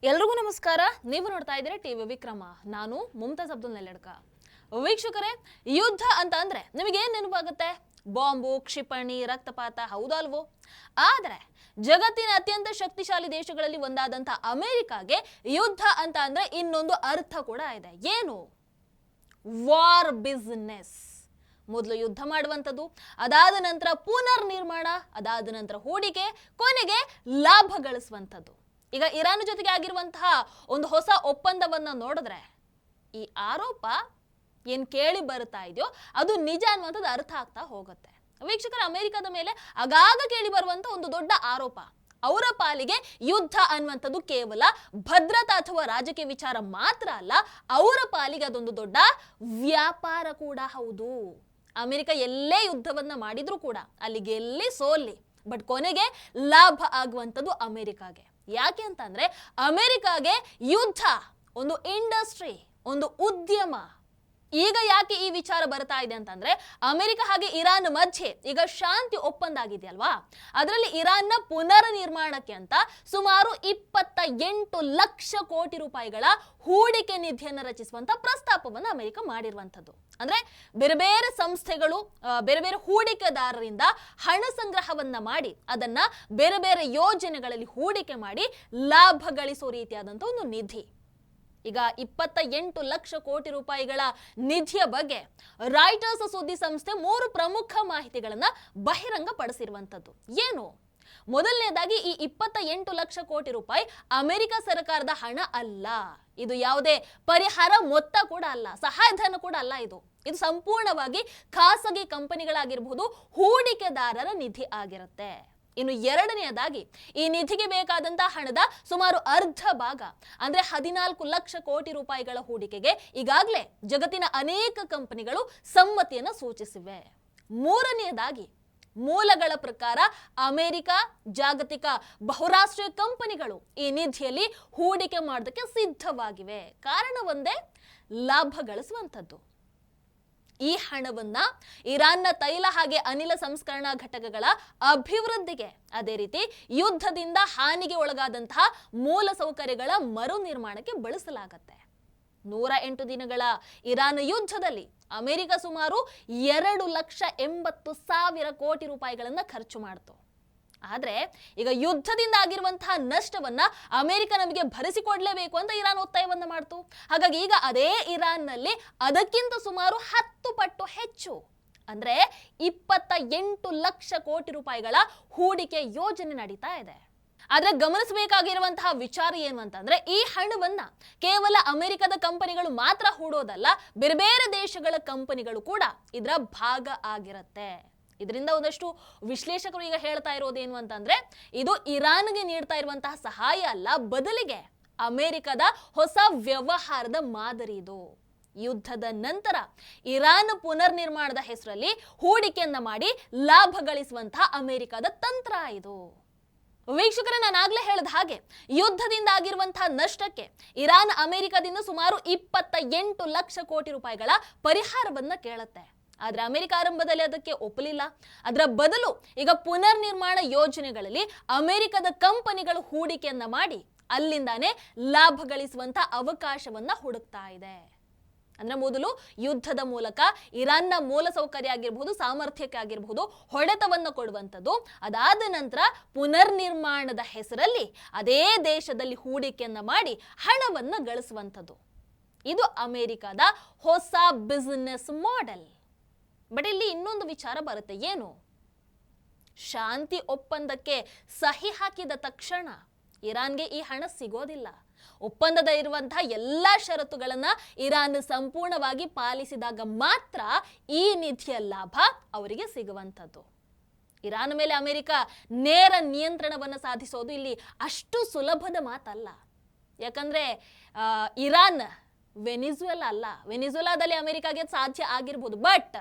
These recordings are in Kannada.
ಎಲ್ರಿಗೂ ನಮಸ್ಕಾರ. ನೀವು ನೋಡ್ತಾ ಇದ್ದೀರಾ ಟಿವಿ ವಿಕ್ರಮ. ನಾನು ಮುಮ್ತಾಜ್ ಅಬ್ದುಲ್ ನೆಲ್ಲಡ್ಕ. ವೀಕ್ಷಕರೇ, ಯುದ್ಧ ಅಂತ ಅಂದ್ರೆ ನಿಮಗೆ ಏನು ನೆನಪಾಗುತ್ತೆ? ಬಾಂಬು, ಕ್ಷಿಪಣಿ, ರಕ್ತಪಾತ, ಹೌದಲ್ವೋ? ಆದರೆ ಜಗತ್ತಿನ ಅತ್ಯಂತ ಶಕ್ತಿಶಾಲಿ ದೇಶಗಳಲ್ಲಿ ಒಂದಾದಂಥ ಅಮೆರಿಕಾಗೆ ಯುದ್ಧ ಅಂತ ಅಂದ್ರೆ ಇನ್ನೊಂದು ಅರ್ಥ ಕೂಡ ಇದೆ. ಏನು? War business. ಮೊದಲು ಯುದ್ಧ ಮಾಡುವಂಥದ್ದು, ಅದಾದ ನಂತರ ಪುನರ್ ನಿರ್ಮಾಣ, ಅದಾದ ನಂತರ ಹೂಡಿಕೆ, ಕೊನೆಗೆ ಲಾಭ ಗಳಿಸುವಂಥದ್ದು. ಈಗ ಇರಾನ್ ಜೊತೆಗೆ ಆಗಿರುವಂತಹ ಒಂದು ಹೊಸ ಒಪ್ಪಂದವನ್ನ ನೋಡಿದ್ರೆ ಈ ಆರೋಪ ಏನ್ ಕೇಳಿ ಬರ್ತಾ ಇದೆಯೋ ಅದು ನಿಜ ಅನ್ನುವಂಥದ್ದು ಅರ್ಥ ಆಗ್ತಾ ಹೋಗುತ್ತೆ. ವೀಕ್ಷಕರ, ಅಮೆರಿಕದ ಮೇಲೆ ಆಗಾಗ ಕೇಳಿ ಬರುವಂತ ಒಂದು ದೊಡ್ಡ ಆರೋಪ, ಅವರ ಪಾಲಿಗೆ ಯುದ್ಧ ಅನ್ನುವಂಥದ್ದು ಕೇವಲ ಭದ್ರತಾ ಅಥವಾ ರಾಜಕೀಯ ವಿಚಾರ ಮಾತ್ರ ಅಲ್ಲ, ಅವರ ಪಾಲಿಗೆ ಅದೊಂದು ದೊಡ್ಡ ವ್ಯಾಪಾರ ಕೂಡ ಹೌದು. ಅಮೆರಿಕ ಎಲ್ಲೇ ಯುದ್ಧವನ್ನ ಮಾಡಿದ್ರು ಕೂಡ ಅಲ್ಲಿ ಗೆಲ್ಲಿ ಸೋಲ್ಲಿ, ಬಟ್ ಕೊನೆಗೆ ಲಾಭ ಆಗುವಂಥದ್ದು ಅಮೆರಿಕಾಗೆ. ಯಾಕೆ ಅಂತಂದ್ರೆ ಅಮೆರಿಕಾಗೆ ಯುದ್ಧ ಒಂದು ಇಂಡಸ್ಟ್ರಿ, ಒಂದು ಉದ್ಯಮ. ಈಗ ಯಾಕೆ ಈ ವಿಚಾರ ಬರ್ತಾ ಇದೆ ಅಂತಂದ್ರೆ ಅಮೆರಿಕ ಹಾಗೆ ಇರಾನ್ ಮಧ್ಯೆ ಈಗ ಶಾಂತಿ ಒಪ್ಪಂದ ಆಗಿದೆಯಲ್ವಾ, ಅದರಲ್ಲಿ ಇರಾನ್ನ ಪುನರ್ ನಿರ್ಮಾಣಕ್ಕೆ ಅಂತ ಸುಮಾರು 28 ಲಕ್ಷ ಕೋಟಿ ರೂಪಾಯಿಗಳ ಹೂಡಿಕೆ ನಿಧಿಯನ್ನು ರಚಿಸುವಂತ ಪ್ರಸ್ತಾಪವನ್ನು ಅಮೆರಿಕ ಮಾಡಿರುವಂತದ್ದು. ಅಂದ್ರೆ ಬೇರೆ ಬೇರೆ ಸಂಸ್ಥೆಗಳು, ಬೇರೆ ಬೇರೆ ಹೂಡಿಕೆದಾರರಿಂದ ಹಣ ಸಂಗ್ರಹವನ್ನ ಮಾಡಿ ಅದನ್ನ ಬೇರೆ ಬೇರೆ ಯೋಜನೆಗಳಲ್ಲಿ ಹೂಡಿಕೆ ಮಾಡಿ ಲಾಭ ಗಳಿಸೋ ರೀತಿಯಾದಂತ ಒಂದು ನಿಧಿ. ಈಗ 28 ಲಕ್ಷ ಕೋಟಿ ರೂಪಾಯಿಗಳ ನಿಧಿಯ ಬಗ್ಗೆ ರಾಯ್ಟರ್ಸ್ ಸುದ್ದಿ ಸಂಸ್ಥೆ 3 ಪ್ರಮುಖ ಮಾಹಿತಿಗಳನ್ನ ಬಹಿರಂಗ ಪಡಿಸಿರುವಂತದ್ದು. ಏನು? ಮೊದಲನೇದಾಗಿ ಈ 28 ಲಕ್ಷ ಕೋಟಿ ರೂಪಾಯಿ ಅಮೆರಿಕ ಸರ್ಕಾರದ ಹಣ ಅಲ್ಲ, ಇದು ಯಾವುದೇ ಪರಿಹಾರ ಮೊತ್ತ ಕೂಡ ಅಲ್ಲ, ಸಹಾಯಧನ ಕೂಡ ಅಲ್ಲ. ಇದು ಸಂಪೂರ್ಣವಾಗಿ ಖಾಸಗಿ ಕಂಪನಿಗಳಾಗಿರಬಹುದು, ಹೂಡಿಕೆದಾರರ ನಿಧಿ ಆಗಿರುತ್ತೆ. ಇನ್ನು ಎರಡನೆಯದಾಗಿ ಈ ನಿಧಿಗೆ ಬೇಕಾದಂತಹ ಹಣದ ಸುಮಾರು ಅರ್ಧ ಭಾಗ ಅಂದ್ರೆ 14 ಲಕ್ಷ ಕೋಟಿ ರೂಪಾಯಿಗಳ ಹೂಡಿಕೆಗೆ ಈಗಾಗಲೇ ಜಗತ್ತಿನ ಅನೇಕ ಕಂಪನಿಗಳು ಸಮ್ಮತಿಯನ್ನು ಸೂಚಿಸಿವೆ. ಮೂರನೆಯದಾಗಿ ಮೂಲಗಳ ಪ್ರಕಾರ ಅಮೆರಿಕ, ಜಾಗತಿಕ ಬಹುರಾಷ್ಟ್ರೀಯ ಕಂಪನಿಗಳು ಈ ನಿಧಿಯಲ್ಲಿ ಹೂಡಿಕೆ ಮಾಡೋದಕ್ಕೆ ಸಿದ್ಧವಾಗಿವೆ. ಕಾರಣ ಒಂದೇ, ಲಾಭ ಗಳಿಸುವಂಥದ್ದು. ಈ ಹಣವನ್ನ ಇರಾನ್ನ ತೈಲ ಹಾಗೆ ಅನಿಲ ಸಂಸ್ಕರಣಾ ಘಟಕಗಳ ಅಭಿವೃದ್ಧಿಗೆ, ಅದೇ ರೀತಿ ಯುದ್ಧದಿಂದ ಹಾನಿಗೆ ಒಳಗಾದಂತಹ ಮೂಲ ಸೌಕರ್ಯಗಳ ಮರು ನಿರ್ಮಾಣಕ್ಕೆ ಬಳಸಲಾಗತ್ತೆ. 108 ದಿನಗಳ ಇರಾನ್ ಯುದ್ಧದಲ್ಲಿ ಅಮೆರಿಕ ಸುಮಾರು 2,80,000 ಕೋಟಿ ರೂಪಾಯಿಗಳನ್ನ ಖರ್ಚು ಮಾಡಿತು. ಆದ್ರೆ ಈಗ ಯುದ್ಧದಿಂದ ಆಗಿರುವಂತಹ ನಷ್ಟವನ್ನ ಅಮೆರಿಕ ನಮಗೆ ಭರಿಸಿಕೊಡ್ಲೇಬೇಕು ಅಂತ ಇರಾನ್ ಒತ್ತಾಯವನ್ನ ಮಾಡ್ತು. ಹಾಗಾಗಿ ಈಗ ಅದೇ ಇರಾನ್ನಲ್ಲಿ ಅದಕ್ಕಿಂತ ಸುಮಾರು 10 ಪಟ್ಟು ಹೆಚ್ಚು ಅಂದ್ರೆ 28 ಲಕ್ಷ ಕೋಟಿ ರೂಪಾಯಿಗಳ ಹೂಡಿಕೆ ಯೋಜನೆ ನಡೀತಾ ಇದೆ. ಆದ್ರೆ ಗಮನಿಸಬೇಕಾಗಿರುವಂತಹ ವಿಚಾರ ಏನು ಅಂತಂದ್ರೆ ಈ ಹಣವನ್ನ ಕೇವಲ ಅಮೆರಿಕದ ಕಂಪನಿಗಳು ಮಾತ್ರ ಹೂಡೋದಲ್ಲ, ಬೇರೆ ಬೇರೆ ದೇಶಗಳ ಕಂಪನಿಗಳು ಕೂಡ ಇದರ ಭಾಗ ಆಗಿರುತ್ತೆ. ಇದರಿಂದ ಒಂದಷ್ಟು ವಿಶ್ಲೇಷಕರು ಈಗ ಹೇಳ್ತಾ ಇರೋದೇನು ಅಂತಂದ್ರೆ ಇದು ಇರಾನ್ಗೆ ನೀಡ್ತಾ ಇರುವಂತಹ ಸಹಾಯ ಅಲ್ಲ, ಬದಲಿಗೆ ಅಮೆರಿಕದ ಹೊಸ ವ್ಯವಹಾರದ ಮಾದರಿ. ಇದು ಯುದ್ಧದ ನಂತರ ಇರಾನ್ ಪುನರ್ ನಿರ್ಮಾಣದ ಹೆಸರಲ್ಲಿ ಹೂಡಿಕೆಯನ್ನ ಮಾಡಿ ಲಾಭ ಗಳಿಸುವಂತಹ ಅಮೆರಿಕದ ತಂತ್ರ ಇದು. ವೀಕ್ಷಕರೇ, ನಾನು ಆಗ್ಲೇ ಹೇಳಿದ ಹಾಗೆ ಯುದ್ಧದಿಂದ ಆಗಿರುವಂತಹ ನಷ್ಟಕ್ಕೆ ಇರಾನ್ ಅಮೆರಿಕದಿಂದ ಸುಮಾರು 28 ಲಕ್ಷ ಕೋಟಿ ರೂಪಾಯಿಗಳ ಪರಿಹಾರವನ್ನ ಕೇಳುತ್ತೆ. ಆದ್ರೆ ಅಮೆರಿಕ ಆರಂಭದಲ್ಲಿ ಅದಕ್ಕೆ ಒಪ್ಪಲಿಲ್ಲ. ಅದರ ಬದಲು ಈಗ ಪುನರ್ ನಿರ್ಮಾಣ ಯೋಜನೆಗಳಲ್ಲಿ ಅಮೆರಿಕದ ಕಂಪನಿಗಳು ಹೂಡಿಕೆಯನ್ನ ಮಾಡಿ ಅಲ್ಲಿಂದಾನೇ ಲಾಭ ಗಳಿಸುವಂತ ಅವಕಾಶವನ್ನ ಹುಡುಕ್ತಾ ಇದೆ. ಅಂದ್ರೆ ಮೊದಲು ಯುದ್ಧದ ಮೂಲಕ ಇರಾನ್ನ ಮೂಲ ಸೌಕರ್ಯ ಆಗಿರಬಹುದು, ಸಾಮರ್ಥ್ಯಕ್ಕೆ ಆಗಿರಬಹುದು ಹೊಡೆತವನ್ನು ಕೊಡುವಂಥದ್ದು, ಅದಾದ ನಂತರ ಪುನರ್ ನಿರ್ಮಾಣದ ಹೆಸರಲ್ಲಿ ಅದೇ ದೇಶದಲ್ಲಿ ಹೂಡಿಕೆಯನ್ನ ಮಾಡಿ ಹಣವನ್ನ ಗಳಿಸುವಂಥದ್ದು. ಇದು ಅಮೆರಿಕದ ಹೊಸ ಬಿಸಿನೆಸ್ ಮಾಡೆಲ್. ಬಟ್ ಇಲ್ಲಿ ಇನ್ನೊಂದು ವಿಚಾರ ಬರುತ್ತೆ. ಏನು? ಶಾಂತಿ ಒಪ್ಪಂದಕ್ಕೆ ಸಹಿ ಹಾಕಿದ ತಕ್ಷಣ ಇರಾನ್ಗೆ ಈ ಹಣ ಸಿಗೋದಿಲ್ಲ. ಒಪ್ಪಂದದ ಇರುವಂತಹ ಎಲ್ಲಾ ಷರತ್ತುಗಳನ್ನ ಇರಾನ್ ಸಂಪೂರ್ಣವಾಗಿ ಪಾಲಿಸಿದಾಗ ಮಾತ್ರ ಈ ನಿಧಿಯ ಲಾಭ ಅವರಿಗೆ ಸಿಗುವಂಥದ್ದು. ಇರಾನ್ ಮೇಲೆ ಅಮೆರಿಕ ನೇರ ನಿಯಂತ್ರಣವನ್ನು ಸಾಧಿಸೋದು ಇಲ್ಲಿ ಅಷ್ಟು ಸುಲಭದ ಮಾತಲ್ಲ. ಯಾಕಂದ್ರೆ ಇರಾನ್ ವೆನಿಜುವೆಲಾ ಅಲ್ಲ. ವೆನಿಜುವೆಲಾದಲ್ಲಿ ಅಮೆರಿಕಾಗೆ ಸಾಧ್ಯ ಆಗಿರ್ಬೋದು, ಬಟ್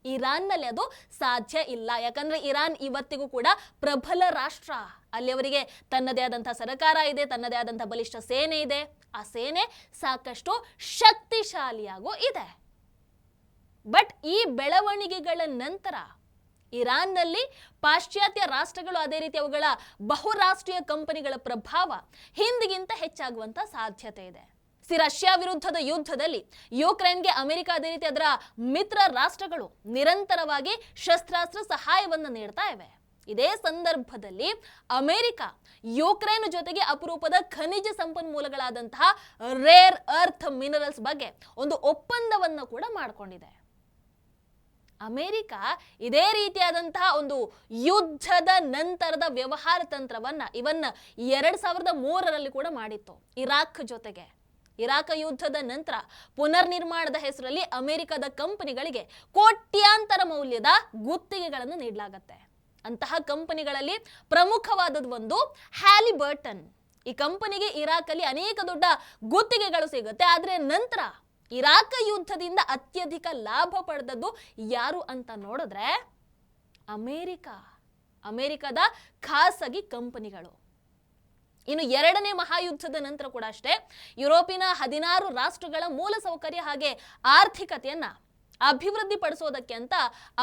ಇರಾನ್ನಲ್ಲಿ ಅದು ಸಾಧ್ಯ ಇಲ್ಲ. ಯಾಕಂದ್ರೆ ಇರಾನ್ ಇವತ್ತಿಗೂ ಕೂಡ ಪ್ರಬಲ ರಾಷ್ಟ್ರ. ಅಲ್ಲಿ ಅವರಿಗೆ ತನ್ನದೇ ಆದಂತಹ ಸರ್ಕಾರ ಇದೆ, ತನ್ನದೇ ಆದಂತಹ ಬಲಿಷ್ಠ ಸೇನೆ ಇದೆ. ಆ ಸೇನೆ ಸಾಕಷ್ಟು ಶಕ್ತಿಶಾಲಿಯಾಗೂ ಇದೆ. ಬಟ್ ಈ ಬೆಳವಣಿಗೆಗಳ ನಂತರ ಇರಾನ್ನಲ್ಲಿ ಪಾಶ್ಚಾತ್ಯ ರಾಷ್ಟ್ರಗಳು ಅದೇ ರೀತಿ ಅವುಗಳ ಬಹುರಾಷ್ಟ್ರೀಯ ಕಂಪನಿಗಳ ಪ್ರಭಾವ ಹಿಂದಿಗಿಂತ ಹೆಚ್ಚಾಗುವಂತ ಸಾಧ್ಯತೆ ಇದೆ. ರಷ್ಯಾ ವಿರುದ್ಧದ ಯುದ್ಧದಲ್ಲಿ ಯುಕ್ರೇನ್ಗೆ ಅಮೆರಿಕ ಅದೇ ರೀತಿ ಅದರ ಮಿತ್ರ ರಾಷ್ಟ್ರಗಳು ನಿರಂತರವಾಗಿ ಶಸ್ತ್ರಾಸ್ತ್ರ ಸಹಾಯವನ್ನು ನೀಡ್ತಾ ಇವೆ. ಇದೇ ಸಂದರ್ಭದಲ್ಲಿ ಅಮೆರಿಕ ಯುಕ್ರೇನ್ ಜೊತೆಗೆ ಅಪರೂಪದ ಖನಿಜ ಸಂಪನ್ಮೂಲಗಳಾದಂತಹ ರೇರ್ ಅರ್ತ್ ಮಿನರಲ್ಸ್ ಬಗ್ಗೆ ಒಂದು ಒಪ್ಪಂದವನ್ನು ಕೂಡ ಮಾಡಿಕೊಂಡಿದೆ. ಅಮೆರಿಕ ಇದೇ ರೀತಿಯಾದಂತಹ ಒಂದು ಯುದ್ಧದ ನಂತರದ ವ್ಯವಹಾರ ತಂತ್ರವನ್ನ ಇವನ್ 2003ರಲ್ಲಿ ಕೂಡ ಮಾಡಿತ್ತು ಇರಾಕ್ ಜೊತೆಗೆ. ಇರಾಕ್ ಯುದ್ಧದ ನಂತರ ಪುನರ್ ನಿರ್ಮಾಣದ ಹೆಸರಲ್ಲಿ ಅಮೆರಿಕದ ಕಂಪನಿಗಳಿಗೆ ಕೋಟ್ಯಾಂತರ ಮೌಲ್ಯದ ಗುತ್ತಿಗೆಗಳನ್ನು ನೀಡಲಾಗುತ್ತೆ. ಅಂತಹ ಕಂಪನಿಗಳಲ್ಲಿ ಪ್ರಮುಖವಾದದ್ದು ಒಂದು ಹ್ಯಾಲಿಬರ್ಟನ್. ಈ ಕಂಪನಿಗೆ ಇರಾಕ್ ಅಲ್ಲಿ ಅನೇಕ ದೊಡ್ಡ ಗುತ್ತಿಗೆಗಳು ಸಿಗುತ್ತೆ. ಆದ್ರೆ ನಂತರ ಇರಾಕ್ ಯುದ್ಧದಿಂದ ಅತ್ಯಧಿಕ ಲಾಭ ಪಡೆದದ್ದು ಯಾರು ಅಂತ ನೋಡಿದ್ರೆ ಅಮೆರಿಕದ ಖಾಸಗಿ ಕಂಪನಿಗಳು. ಇನ್ನು ಎರಡನೇ ಮಹಾಯುದ್ಧದ ನಂತರ ಕೂಡ ಅಷ್ಟೇ ಯುರೋಪಿನ 16 ರಾಷ್ಟ್ರಗಳ ಮೂಲಸೌಕರ್ಯ ಹಾಗೆ ಆರ್ಥಿಕತೆಯನ್ನ ಅಭಿವೃದ್ಧಿ ಪಡಿಸೋದಕ್ಕೆ ಅಂತ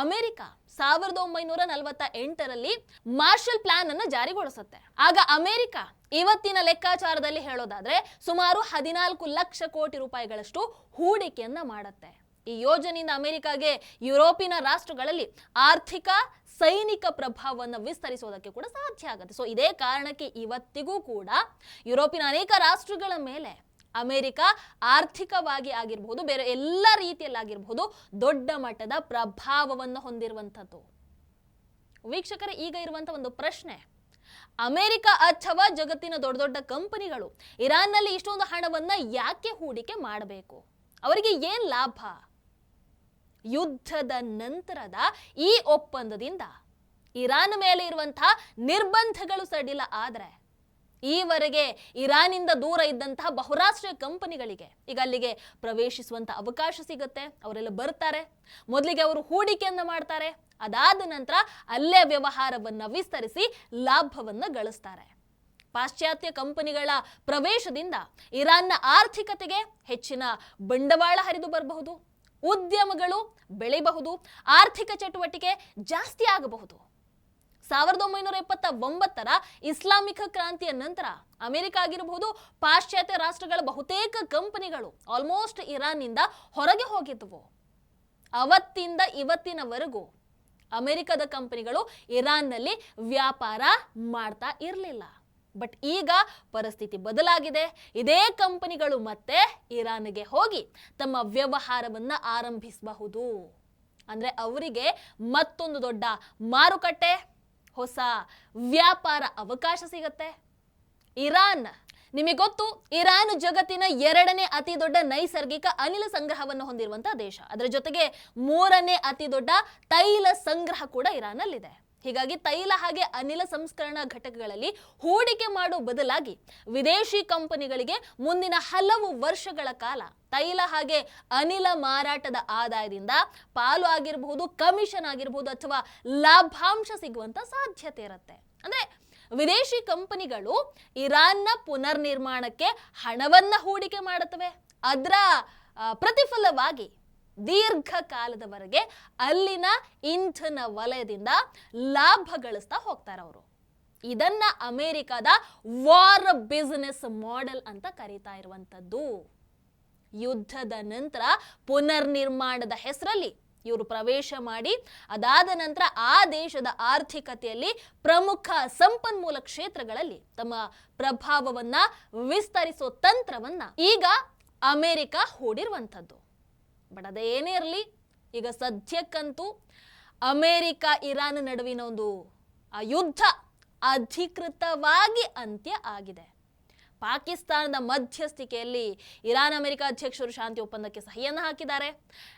ಅಮೆರಿಕ 1948ರಲ್ಲಿ ಮಾರ್ಷಲ್ ಪ್ಲಾನ್ ಅನ್ನು ಜಾರಿಗೊಳಿಸುತ್ತೆ. ಆಗ ಅಮೆರಿಕ ಇವತ್ತಿನ ಲೆಕ್ಕಾಚಾರದಲ್ಲಿ ಹೇಳೋದಾದ್ರೆ ಸುಮಾರು 14 ಲಕ್ಷ ಕೋಟಿ ರೂಪಾಯಿಗಳಷ್ಟು ಹೂಡಿಕೆಯನ್ನ ಮಾಡುತ್ತೆ. ಈ ಯೋಜನೆಯಿಂದ ಅಮೆರಿಕಾಗೆ ಯುರೋಪಿನ ರಾಷ್ಟ್ರಗಳಲ್ಲಿ ಆರ್ಥಿಕ ಸೈನಿಕ ಪ್ರಭಾವವನ್ನು ವಿಸ್ತರಿಸೋದಕ್ಕೆ ಕೂಡ ಸಾಧ್ಯ ಆಗುತ್ತೆ. ಸೊ ಇದೇ ಕಾರಣಕ್ಕೆ ಇವತ್ತಿಗೂ ಕೂಡ ಯುರೋಪಿನ ಅನೇಕ ರಾಷ್ಟ್ರಗಳ ಮೇಲೆ ಅಮೆರಿಕ ಆರ್ಥಿಕವಾಗಿ ಆಗಿರಬಹುದು, ಬೇರೆ ಎಲ್ಲ ರೀತಿಯಲ್ಲಾಗಿರಬಹುದು ದೊಡ್ಡ ಮಟ್ಟದ ಪ್ರಭಾವವನ್ನು ಹೊಂದಿರುವಂಥದ್ದು. ವೀಕ್ಷಕರೇ, ಈಗ ಇರುವಂತಹ ಒಂದು ಪ್ರಶ್ನೆ, ಅಮೆರಿಕ ಅಥವಾ ಜಗತ್ತಿನ ದೊಡ್ಡ ದೊಡ್ಡ ಕಂಪನಿಗಳು ಇರಾನ್ನಲ್ಲಿ ಇಷ್ಟೊಂದು ಹಣವನ್ನ ಯಾಕೆ ಹೂಡಿಕೆ ಮಾಡಬೇಕು? ಅವರಿಗೆ ಏನ್ ಲಾಭ? ಯುದ್ಧದ ನಂತರದ ಈ ಒಪ್ಪಂದದಿಂದ ಇರಾನ್ ಮೇಲೆ ಇರುವಂತಹ ನಿರ್ಬಂಧಗಳು ಸಡಿಲ ಆದ್ರೆ ಈವರೆಗೆ ಇರಾನಿಂದ ದೂರ ಇದ್ದಂತಹ ಬಹುರಾಷ್ಟ್ರೀಯ ಕಂಪನಿಗಳಿಗೆ ಈಗ ಅಲ್ಲಿಗೆ ಪ್ರವೇಶಿಸುವಂತ ಅವಕಾಶ ಸಿಗುತ್ತೆ. ಅವರೆಲ್ಲ ಬರ್ತಾರೆ, ಮೊದಲಿಗೆ ಅವರು ಹೂಡಿಕೆಯನ್ನ ಮಾಡ್ತಾರೆ, ಅದಾದ ನಂತರ ಅಲ್ಲೇ ವ್ಯವಹಾರವನ್ನ ವಿಸ್ತರಿಸಿ ಲಾಭವನ್ನ ಗಳಿಸ್ತಾರೆ. ಪಾಶ್ಚಾತ್ಯ ಕಂಪನಿಗಳ ಪ್ರವೇಶದಿಂದ ಇರಾನ್ನ ಆರ್ಥಿಕತೆಗೆ ಹೆಚ್ಚಿನ ಬಂಡವಾಳ ಹರಿದು ಬರಬಹುದು, ಉದ್ಯಮಗಳು ಬೆಳೆಯಬಹುದು, ಆರ್ಥಿಕ ಚಟುವಟಿಕೆ ಜಾಸ್ತಿ ಆಗಬಹುದು. 1979ರ ಇಸ್ಲಾಮಿಕ್ ಕ್ರಾಂತಿಯ ನಂತರ ಅಮೆರಿಕ ಆಗಿರಬಹುದು, ಪಾಶ್ಚಾತ್ಯ ರಾಷ್ಟ್ರಗಳ ಬಹುತೇಕ ಕಂಪನಿಗಳು ಆಲ್ಮೋಸ್ಟ್ ಇರಾನ್ನಿಂದ ಹೊರಗೆ ಹೋಗಿದ್ವು. ಅವತ್ತಿಂದ ಇವತ್ತಿನವರೆಗೂ ಅಮೆರಿಕದ ಕಂಪನಿಗಳು ಇರಾನ್ನಲ್ಲಿ ವ್ಯಾಪಾರ ಮಾಡ್ತಾ ಇರಲಿಲ್ಲ. ಬಟ್ ಈಗ ಪರಿಸ್ಥಿತಿ ಬದಲಾಗಿದೆ. ಇದೇ ಕಂಪನಿಗಳು ಮತ್ತೆ ಇರಾನ್ಗೆ ಹೋಗಿ ತಮ್ಮ ವ್ಯವಹಾರವನ್ನ ಆರಂಭಿಸಬಹುದು. ಅಂದ್ರೆ ಅವರಿಗೆ ಮತ್ತೊಂದು ದೊಡ್ಡ ಮಾರುಕಟ್ಟೆ, ಹೊಸ ವ್ಯಾಪಾರ ಅವಕಾಶ ಸಿಗತ್ತೆ. ಇರಾನ್, ನಿಮಗೆ ಗೊತ್ತು, ಇರಾನ್ ಜಗತ್ತಿನ 2ನೇ ಅತಿ ದೊಡ್ಡ ನೈಸರ್ಗಿಕ ಅನಿಲ ಸಂಗ್ರಹವನ್ನು ಹೊಂದಿರುವಂತಹ ದೇಶ. ಅದರ ಜೊತೆಗೆ 3ನೇ ಅತಿ ದೊಡ್ಡ ತೈಲ ಸಂಗ್ರಹ ಕೂಡ ಇರಾನ್ನಲ್ಲಿದೆ. ಹೀಗಾಗಿ ತೈಲ ಹಾಗೆ ಅನಿಲ ಸಂಸ್ಕರಣಾ ಘಟಕಗಳಲ್ಲಿ ಹೂಡಿಕೆ ಮಾಡೋ ಬದಲಾಗಿ ವಿದೇಶಿ ಕಂಪನಿಗಳಿಗೆ ಮುಂದಿನ ಹಲವು ವರ್ಷಗಳ ಕಾಲ ತೈಲ ಹಾಗೆ ಅನಿಲ ಮಾರಾಟದ ಆದಾಯದಿಂದ ಪಾಲು ಆಗಿರಬಹುದು, ಕಮಿಷನ್ ಆಗಿರಬಹುದು ಅಥವಾ ಲಾಭಾಂಶ ಸಿಗುವಂತ ಸಾಧ್ಯತೆ ಇರುತ್ತೆ. ಅಂದ್ರೆ ವಿದೇಶಿ ಕಂಪನಿಗಳು ಇರಾನ್ನ ಪುನರ್ ನಿರ್ಮಾಣಕ್ಕೆ ಹಣವನ್ನ ಹೂಡಿಕೆ ಮಾಡುತ್ತವೆ. ಅದರ ಪ್ರತಿಫಲವಾಗಿ ದೀರ್ಘಕಾಲದವರೆಗೆ ಅಲ್ಲಿನ ಇಂಧನ ವಲಯದಿಂದ ಲಾಭ ಗಳಿಸ್ತಾ ಹೋಗ್ತಾರೆ ಅವರು. ಇದನ್ನ ಅಮೆರಿಕದ ವಾರ್ ಬಿಸಿನೆಸ್ ಮಾಡೆಲ್ ಅಂತ ಕರೀತಾ ಇರುವಂತದ್ದು. ಯುದ್ಧದ ನಂತರ ಪುನರ್ ನಿರ್ಮಾಣದ ಹೆಸರಲ್ಲಿ ಇವರು ಪ್ರವೇಶ ಮಾಡಿ ಅದಾದ ನಂತರ ಆ ದೇಶದ ಆರ್ಥಿಕತೆಯಲ್ಲಿ ಪ್ರಮುಖ ಸಂಪನ್ಮೂಲ ಕ್ಷೇತ್ರಗಳಲ್ಲಿ ತಮ್ಮ ಪ್ರಭಾವವನ್ನ ವಿಸ್ತರಿಸೋ ತಂತ್ರವನ್ನ ಈಗ ಅಮೆರಿಕ ಹೂಡಿರುವಂಥದ್ದು. ಬಟ್ ಅದೇನೇ ಇರಲಿ, ಈಗ ಸದ್ಯಕ್ಕಂತೂ ಅಮೆರಿಕ ಇರಾನ್ ನಡುವಿನ ಒಂದು ಯುದ್ಧ ಅಧಿಕೃತವಾಗಿ ಅಂತ್ಯ ಆಗಿದೆ. ಪಾಕಿಸ್ತಾನದ ಮಧ್ಯಸ್ಥಿಕೆಯಲ್ಲಿ ಇರಾನ್ ಅಮೆರಿಕ ಅಧ್ಯಕ್ಷರು ಶಾಂತಿ ಒಪ್ಪಂದಕ್ಕೆ ಸಹಿಯನ್ನು ಹಾಕಿದ್ದಾರೆ.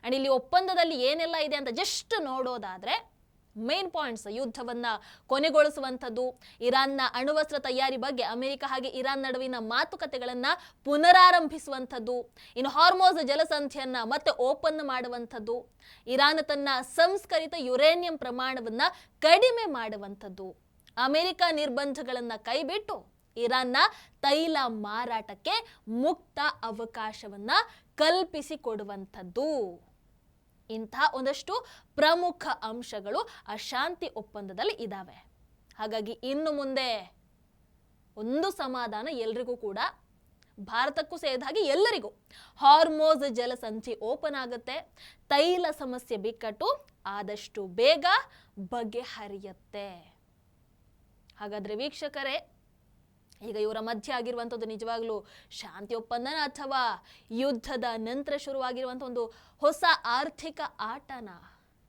ಅಂಡ್ ಇಲ್ಲಿ ಒಪ್ಪಂದದಲ್ಲಿ ಏನೆಲ್ಲ ಇದೆ ಅಂತ ಜಸ್ಟ್ ನೋಡೋದಾದ್ರೆ ಮೇನ್ ಪಾಯಿಂಟ್ಸ್: ಯುದ್ಧವನ್ನ ಕೊನೆಗೊಳಿಸುವಂಥದ್ದು, ಇರಾನ್ನ ಅಣುವಸ್ತ್ರ ತಯಾರಿ ಬಗ್ಗೆ ಅಮೆರಿಕ ಹಾಗೆ ಇರಾನ್ ನಡುವಿನ ಮಾತುಕತೆಗಳನ್ನ ಪುನರಾರಂಭಿಸುವಂಥದ್ದು, ಇನ್ನು ಹಾರ್ಮೋಸ್ ಜಲಸಂಧಿಯನ್ನ ಮತ್ತೆ ಓಪನ್ ಮಾಡುವಂಥದ್ದು, ಇರಾನ್ ತನ್ನ ಸಂಸ್ಕರಿತ ಯುರೇನಿಯಂ ಪ್ರಮಾಣವನ್ನ ಕಡಿಮೆ ಮಾಡುವಂಥದ್ದು, ಅಮೆರಿಕ ನಿರ್ಬಂಧಗಳನ್ನ ಕೈಬಿಟ್ಟು ಇರಾನ್ನ ತೈಲ ಮಾರಾಟಕ್ಕೆ ಮುಕ್ತ ಅವಕಾಶವನ್ನ ಕಲ್ಪಿಸಿಕೊಡುವಂಥದ್ದು. ಇಂಥ ಒಂದಷ್ಟು ಪ್ರಮುಖ ಅಂಶಗಳು ಆ ಶಾಂತಿ ಒಪ್ಪಂದದಲ್ಲಿ ಇದ್ದಾವೆ. ಹಾಗಾಗಿ ಇನ್ನು ಮುಂದೆ ಒಂದು ಸಮಾಧಾನ ಎಲ್ರಿಗೂ ಕೂಡ, ಭಾರತಕ್ಕೂ ಸೇರಿದ ಹಾಗೆ ಎಲ್ಲರಿಗೂ. ಹಾರ್ಮೋಸ್ ಜಲಸಂಧಿ ಓಪನ್ ಆಗುತ್ತೆ, ತೈಲ ಸಮಸ್ಯೆ ಬಿಕ್ಕಟ್ಟು ಆದಷ್ಟು ಬೇಗ ಬಗೆಹರಿಯುತ್ತೆ. ಹಾಗಾದ್ರೆ ವೀಕ್ಷಕರೇ, ಈಗ ಇವರ ಮಧ್ಯೆ ಆಗಿರುವಂಥದ್ದು ನಿಜವಾಗ್ಲೂ ಶಾಂತಿ ಒಪ್ಪಂದನ ಅಥವಾ ಯುದ್ಧದ ನಂತರ ಶುರುವಾಗಿರುವಂಥ ಒಂದು ಹೊಸ ಆರ್ಥಿಕ ಆಟನ?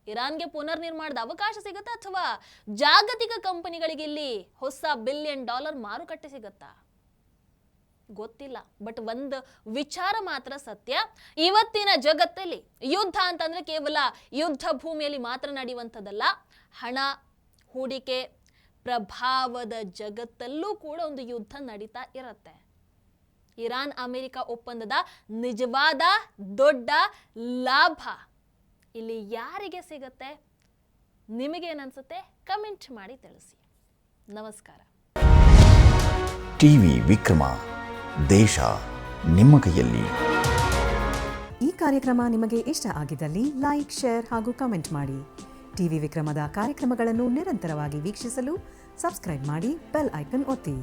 ಇರಾನ್ಗೆ ಪುನರ್ ನಿರ್ಮಾಣದ ಅವಕಾಶ ಸಿಗುತ್ತಾ ಅಥವಾ ಜಾಗತಿಕ ಕಂಪನಿಗಳಿಗೆ ಇಲ್ಲಿ ಹೊಸ $1 ಬಿಲಿಯನ್ ಮಾರುಕಟ್ಟೆ ಸಿಗತ್ತಾ? ಗೊತ್ತಿಲ್ಲ. ಬಟ್ ಒಂದು ವಿಚಾರ ಮಾತ್ರ ಸತ್ಯ, ಇವತ್ತಿನ ಜಗತ್ತಲ್ಲಿ ಯುದ್ಧ ಅಂತಂದ್ರೆ ಕೇವಲ ಯುದ್ಧ ಭೂಮಿಯಲ್ಲಿ ಮಾತ್ರ ನಡೆಯುವಂಥದ್ದಲ್ಲ. ಹಣ, ಹೂಡಿಕೆ, ಪ್ರಭಾವದ ಜಗತ್ತಲ್ಲೂ ಕೂಡ ಒಂದು ಯುದ್ಧ ನಡೀತಾ ಇರತ್ತೆ. ಇರಾನ್ ಅಮೆರಿಕ ಒಪ್ಪಂದದ ನಿಜವಾದ ದೊಡ್ಡ ಲಾಭ ಇಲ್ಲಿ ಯಾರಿಗೆ ಸಿಗತ್ತೆ? ನಿಮಗೇನನ್ಸುತ್ತೆ? ಕಮೆಂಟ್ ಮಾಡಿ ತಿಳಿಸಿ. ನಮಸ್ಕಾರ. ಟಿವಿ ವಿಕ್ರಮ, ದೇಶ ನಿಮ್ಮ ಕೈಯಲ್ಲಿ. ಈ ಕಾರ್ಯಕ್ರಮ ನಿಮಗೆ ಇಷ್ಟ ಆಗಿದ್ದಲ್ಲಿ ಲೈಕ್, ಶೇರ್ ಹಾಗೂ ಕಮೆಂಟ್ ಮಾಡಿ. ಟಿವಿ ವಿಕ್ರಮದ ಕಾರ್ಯಕ್ರಮಗಳನ್ನು ನಿರಂತರವಾಗಿ ವೀಕ್ಷಿಸಲು ಸಬ್ಸ್ಕ್ರೈಬ್ ಮಾಡಿ, ಬೆಲ್ ಐಕನ್ ಒತ್ತಿ.